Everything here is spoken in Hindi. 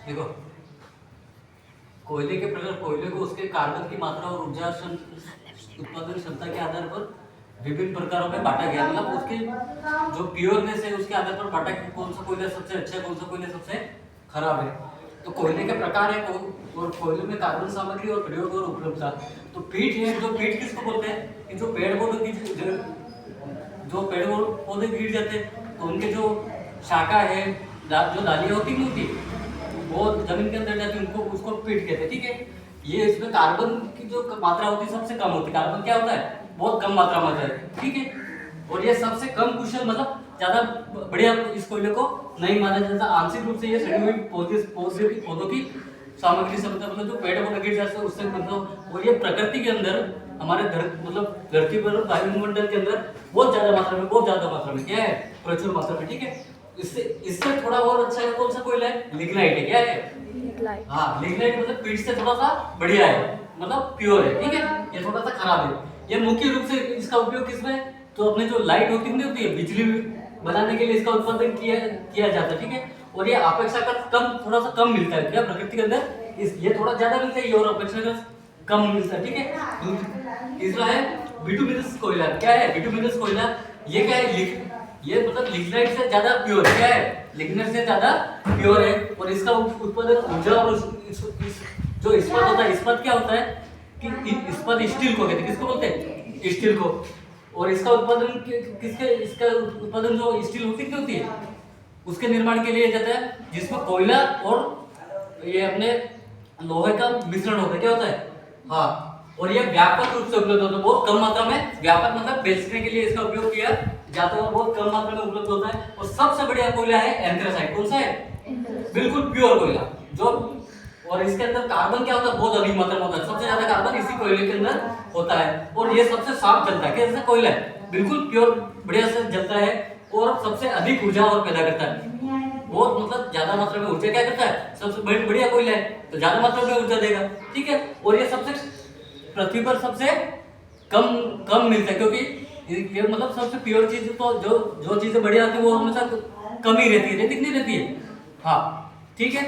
देखो, कोयले के प्रकार कोयले को उसके कार्बन की मात्रा और ऊर्जा उत्पादन क्षमता के आधार पर विभिन्न प्रकारों में बांटा गया। मतलब उसके जो प्योरनेस है उसके आधार पर बांटा कि कौन सा कोयला सबसे अच्छा है, कौन सा कोयला सबसे खराब है। तो कोयले के प्रकार है और कोयले में कार्बन सामग्री और प्रयोग और उपलब्धता। तो पीट है, जो पीट किसको बोलते हैं कि जो पेड़ पौधे की जो पेड़ पौधे गिर जाते हैं तो उनके जो शाखा है, जो डालियाँ होती नहीं होती वो जमीन के अंदर जाती है, उनको उसको पीट कहते हैं। ठीक है, ये इसमें कार्बन की जो मात्रा होती है सबसे कम होती है। कार्बन क्या होता है, बहुत कम मात्रा में होता है। ठीक है, और ये सबसे कम कुशल मतलब ज्यादा बढ़िया इस कोयले को नहीं माना जाता। आंशिक रूप से ये सड़ी हुई पौधों की सामग्री से मतलब जो पेड़ पौधे गिर जाते हैं उससे मतलब। और ये प्रकृति के अंदर हमारे मतलब धरती पर वायुमंडल के अंदर बहुत ज्यादा मात्रा में क्या है, प्रचुर मात्रा में। ठीक है, इससे इससे थोड़ा और अच्छा है कौन सा कोयला है, लिग्नाइट है। क्या है, हाँ लिग्नाइट मतलब पीट से थोड़ा सा बढ़िया है, मतलब प्योर है। ठीक है, ये थोड़ा सा खराब है। ये मुख्य रूप से इसका उपयोग किसमें, तो अपने जो लाइट होती नहीं होती है, बिजली बनाने के लिए इसका उत्पादन किया जाता है। ठीक है, और ये अपेक्षाकृत कम, थोड़ा सा कम मिलता है क्या प्रकृति के अंदर, ये थोड़ा ज्यादा मिलता है, ये और अपेक्षाकृत कम मिलता है। ठीक है, तीसरा है बिटुमिनस कोयला। क्या है बिटुमिनस कोयला, ये क्या है, ये मतलब लिग्नाइट से ज्यादा प्योर क्या है, लिग्नाइट से ज्यादा प्योर है। और इसका उत्पादन ऊर्जा और जो इस्पात होता है, इस्पात क्या होता है कि इस्पात स्टील को कहते हैं, किसको बोलते हैं, स्टील को। और इसका उत्पादन इसका उत्पादन जो स्टील होती है उसके निर्माण के लिए जाता है, जिसमें कोयला और ये अपने लोहे का मिश्रण होता है। क्या होता है, हाँ, और ये व्यापक रूप से उपलब्ध होता है, बहुत कम मात्रा में। व्यापक मतलब बेचने के लिए इसका उपयोग किया जाता है और बहुत कम मात्रा में उपलब्ध होता है। और सबसे बढ़िया कोयला है एंथ्रासाइट। कौन सा है, बिल्कुल प्योर कोयला जो। और इसके अंदर कार्बन क्या होता है, बहुत अधिक मात्रा में होता है, सबसे ज्यादा कार्बन इसी कोयले के अंदर होता है। और ये सबसे साफ जलता है, कैसे कोयला है, बिल्कुल प्योर बढ़िया से जलता है और सबसे अधिक ऊर्जा और पैदा करता है। बहुत मतलब ज्यादा मात्रा में ऊर्जा क्या करता है, सबसे बढ़िया कोयला है तो ज्यादा मात्रा में ऊर्जा देगा। ठीक है, और ये सबसे पृथ्वी पर सबसे कम मिलता है, क्योंकि ये मतलब सबसे प्योर चीज, तो जो चीजें बढ़िया होती है वो हमेशा कम ही रहती है, नहीं रहती है। हाँ ठीक है।